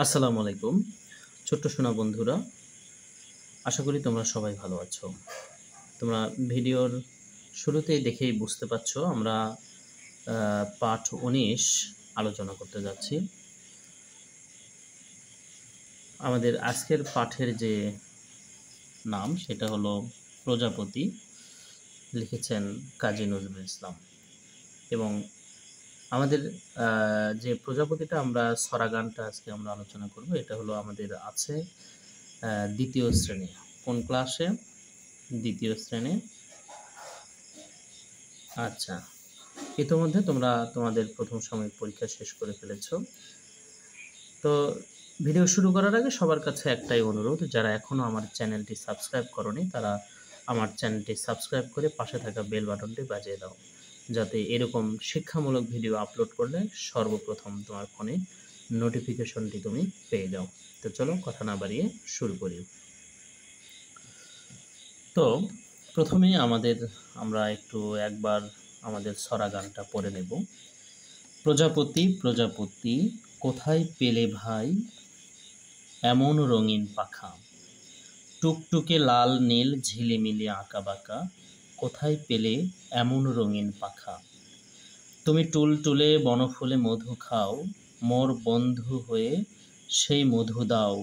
আসসালামু আলাইকুম ছোট্ট সোনা বন্ধুরা, আশা করি তোমরা সবাই ভালো আছো। তোমরা ভিডিওর শুরুতেই দেখেই বুঝতে পারছো আমরা পাঠ ১৯ আলোচনা করতে যাচ্ছি। আমাদের আজকের পাঠের যে নাম সেটা হলো প্রজাপতি, লিখেছেন কাজী নজরুল ইসলাম। এবং আমাদের যে প্রজাপতিটা আমরা ছড়া গানটা আজকে আমরা আলোচনা করব, এটা হলো আমাদের আছে দ্বিতীয় শ্রেণী। কোন ক্লাসে? দ্বিতীয় শ্রেণী। আচ্ছা, ইতোমধ্যে তোমরা তোমাদের প্রথম সাময়িক পরীক্ষা শেষ করে ফেলেছো। তো ভিডিও শুরু করার আগে সবার কাছে একটাই অনুরোধ, যারা এখনও আমার চ্যানেলটি সাবস্ক্রাইব করনি তারা আমার চ্যানেলটি সাবস্ক্রাইব করে পাশে থাকা বেল বাটনটি বাজিয়ে দাও, যাতে এরকম শিক্ষামূলক ভিডিও আপলোড করলে সর্বপ্রথম তোমার ফোনে নোটিফিকেশনটি তুমি পেয়ে যাও। তো চলো কথা না বাড়িয়ে শুরু করি। তো প্রথমেই আমরা একটু একবার আমাদের ছড়া গানটা পড়ে নেব। প্রজাপতি প্রজাপতি কোথায় পেলে ভাই এমন রঙিন পাখা, টুকটুকে লাল নীল ঝিলিমিলি আঁকা বাঁকা, কোথায় পেলে এমন রঙিন পাখা। তুমি টুলটুলে বনফুলে মধু খাও, মোর বন্ধু হয়ে সেই মধু দাও,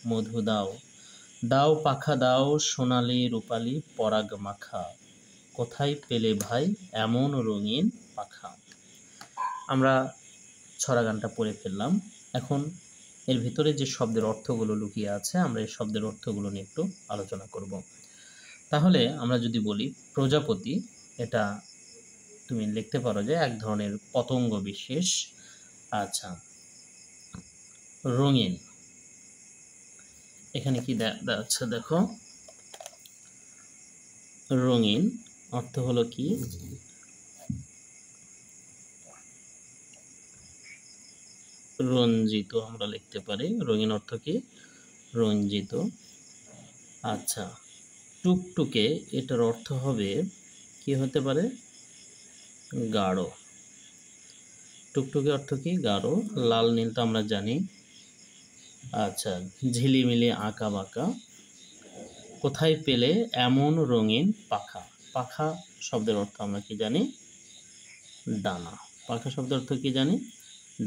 মধু দাও। দাও পাখা দাও সোনালি রূপালি পরাগ মাখা, কোথায় পেলে ভাই এমন রঙিন পাখা। আমরা ছড়া গানটা পড়ে ফেললাম। এখন এর ভিতরে যে শব্দের অর্থগুলো লুকিয়ে আছে, আমরা এই শব্দের অর্থগুলো নিয়ে একটু আলোচনা করব। তাহলে আমরা যদি বলি প্রজাপতি, এটা তুমি লিখতে পারো যে এক ধরনের পতঙ্গ বিশেষ। আচ্ছা, রঙিন, এখানে কি আচ্ছা দেখো, রঙিন অর্থ হলো কি? রঞ্জিত আমরা লিখতে পারি। রঙিন অর্থ কি? রঞ্জিত। আচ্ছা, টুকটুকে, এটার অর্থ হবে কি হতে পারে? গাঢ়। টুকটুকে অর্থ কি? গাঢ়। লাল নীল তো আমরা জানি। আচ্ছা, ঝিলিমিলি আঁকা বাঁকা, কোথায় পেলে এমন রঙিন পাখা। পাখা শব্দের অর্থ আমরা কি জানি? ডানা। পাখা শব্দের অর্থ কি জানি?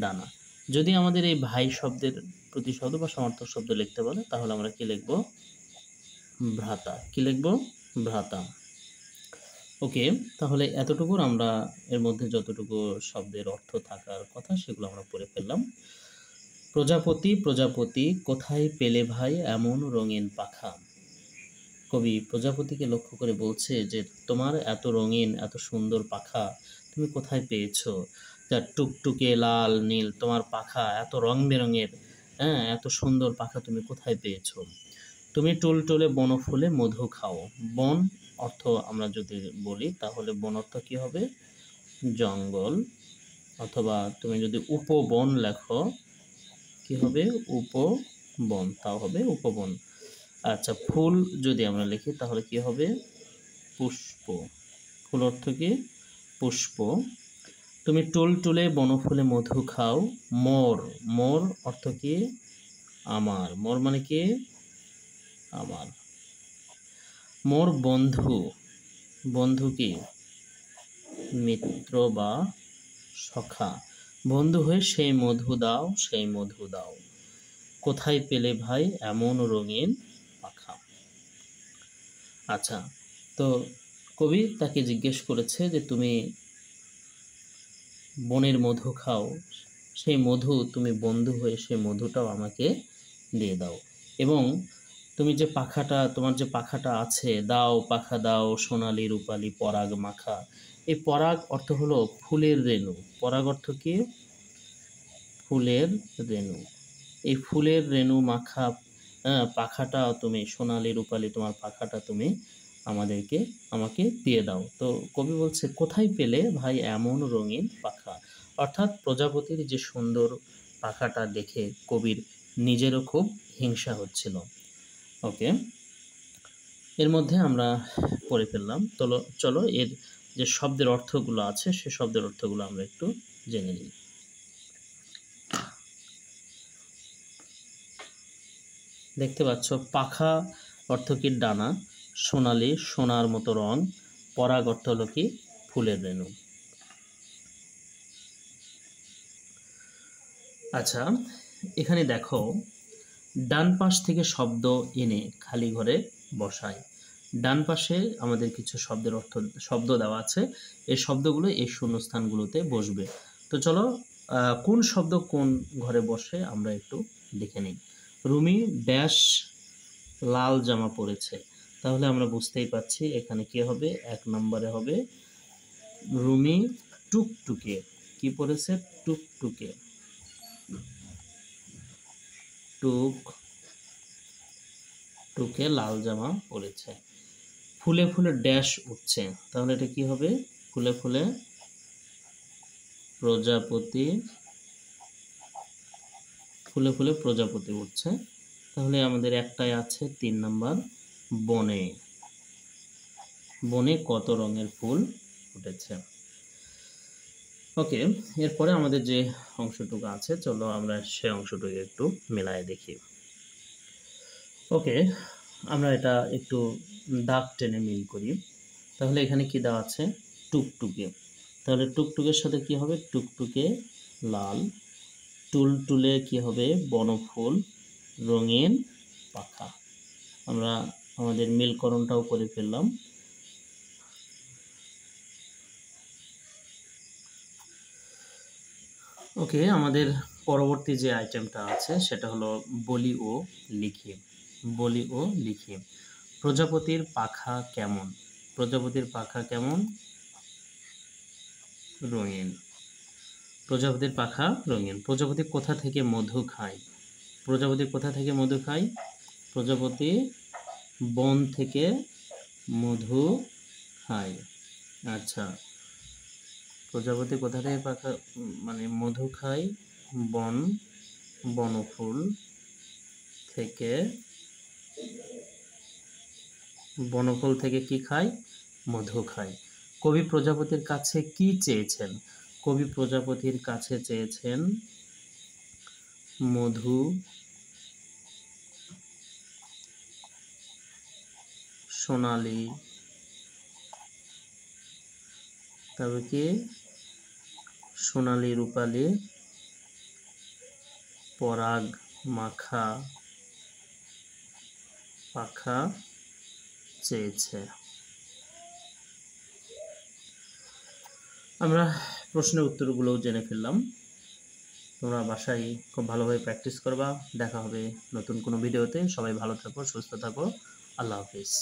ডানা। যদি আমাদের এই ভাই শব্দের প্রতিশব্দ বা সমার্থক শব্দ লিখতে বলে, তাহলে আমরা কি লিখব? ভ্রাতা। কি লিখব? ভ্রাতা। ওকে, তাহলে এতটুকু আমরা এর মধ্যে যতটুকু শব্দের অর্থ থাকার কথা সেগুলো আমরা পড়ে ফেললাম। প্রজাপতি প্রজাপতি কোথায় পেলে ভাই এমন রঙিন পাখা। কবি প্রজাপতিকে লক্ষ্য করে বলছে যে তোমার এত রঙিন এত সুন্দর পাখা তুমি কোথায় পেয়েছো? যার টুকটুকে লাল নীল তোমার পাখা, এত রং বেরঙের, হ্যাঁ, এত সুন্দর পাখা তুমি কোথায় পেয়েছো? তুমি টুলটুলে বনফুলে মধু খাও। বন অর্থ আমরা যদি বলি তাহলে বন অর্থ কি হবে? জঙ্গল। অথবা তুমি যদি উপবন লেখো কি হবে? উপবন, তাও হবে উপবন। আচ্ছা, ফুল যদি আমরা লিখি তাহলে কি হবে? পুষ্প। ফুল অর্থ কি? পুষ্প। তুমি টুলটুলে বনফুলে মধু খাও। মোর, মোর অর্থ কি? আমার। মোর মানে কি? আমার। মোর বন্ধু, বন্ধু কি? মিত্র বা সখা। বন্ধু হয়ে সেই মধু দাও, সেই মধু দাও। কোথায় পেলে ভাই এমন রঙিন পাখা। আচ্ছা, তো কবি তাকে জিজ্ঞেস করেছে যে তুমি বনের মধু খাও, সেই মধু তুমি বন্ধু হয়ে সেই মধুটাও আমাকে দিয়ে দাও। এবং তুমি যে পাখাটা, তোমার যে পাখাটা আছে, দাও পাখা দাও সোনালি রূপালি পরাগ মাখা। এই পরাগ অর্থ হলো ফুলের রেণু। পরাগ অর্থ কি? ফুলের রেণু। এই ফুলের রেণু মাখা পাখাটা তুমি সোনালি রূপালি তোমার পাখাটা তুমি আমাকে দিয়ে দাও। তো কবি বলছে কোথায় পেলে ভাই এমন রঙিন পাখা। অর্থাৎ প্রজাপতির যে সুন্দর পাখাটা দেখে কবির নিজেরও খুব হিংসা হচ্ছিল। ওকে, এর মধ্যে আমরা পড়ে ফেললাম। চলো এর যে শব্দের অর্থগুলো আছে সে শব্দের অর্থগুলো আমরা একটু জেনে নিই। দেখতে পাচ্ছ পাখা অর্থ কি ডানা, সোনালি সোনার মতো রং, পরাগ অর্থ হলো কি ফুলের রেণু। আচ্ছা, এখানে দেখো ডান পাশ থেকে শব্দ এনে খালি ঘরে বসায়। ডান পাশে আমাদের কিছু শব্দ দেওয়া আছে, এই শব্দগুলো এই শূন্যস্থানগুলোতে বসবে। তো চলো কোন শব্দ কোন ঘরে বসে আমরা একটু দেখে নিই। রুমি ড্যাশ লাল জামা পরেছে, তাহলে আমরা বুঝতেই পারছি এখানে কি হবে, 1 নম্বরে হবে রুমি টুকটুকে কি পরেছে, টুকটুকে, টুকে লাল জামা পরেছে। ফুলে ফুলে ড্যাশ উঠছে, তাহলে এটা কি হবে, ফুলে ফুলে প্রজাপতি, ফুলে ফুলে প্রজাপতি উঠছে। তাহলে আমাদের একটাই আছে 3 নাম্বার, বনে, বনে কত রঙের ফুল ফুটেছে। ওকে, এরপরে আমাদের যে অংশটুকু আছে চলো আমরা সে অংশটুকু একটু মেলায় দেখি। ওকে, আমরা এটা একটু দাগ টেনে মিল করি। তাহলে এখানে কি দেওয়া আছে, টুকটুকে, তাহলে টুকটুকের সাথে কি হবে, টুকটুকে লাল, টুলটুলে কি হবে, বনফুল, রঙিন পাখা। আমরা আমাদের মিলকরণটাও করে ফেললাম। ওকে, আমাদের পরবর্তী যে আইটেমটা আছে সেটা হলো বলি ও লিখি। বলি ও লিখি। প্রজাপতির পাখা কেমন, প্রজাপতির পাখা কেমন, রঙিন, প্রজাপতির পাখা রঙিন। প্রজাপতি কোথা থেকে মধু খায়, প্রজাপতি কোথা থেকে মধু খায়, প্রজাপতি বন থেকে মধু খায়। আচ্ছা, প্রজাপতি কোথা থেকে পাখা মানে মধু খায়, বনফুল থেকে, বনফুল থেকে কি খায়, মধু খায়। কবি প্রজাপতির কাছে কি চেয়েছেন, কবি প্রজাপতির কাছে চেয়েছেন মধু, সোনালি, তবে কি সোনালি রূপালি পরাগ মাখা পাখা চেয়েছে। আমরা প্রশ্নের উত্তরগুলোও জেনে ফেললাম। তোমরা বাসায় খুব ভালোভাবে প্র্যাকটিস করবা। দেখা হবে নতুন কোনো ভিডিওতে। সবাই ভালো থাকো, সুস্থ থাকো। আল্লাহ হাফিজ।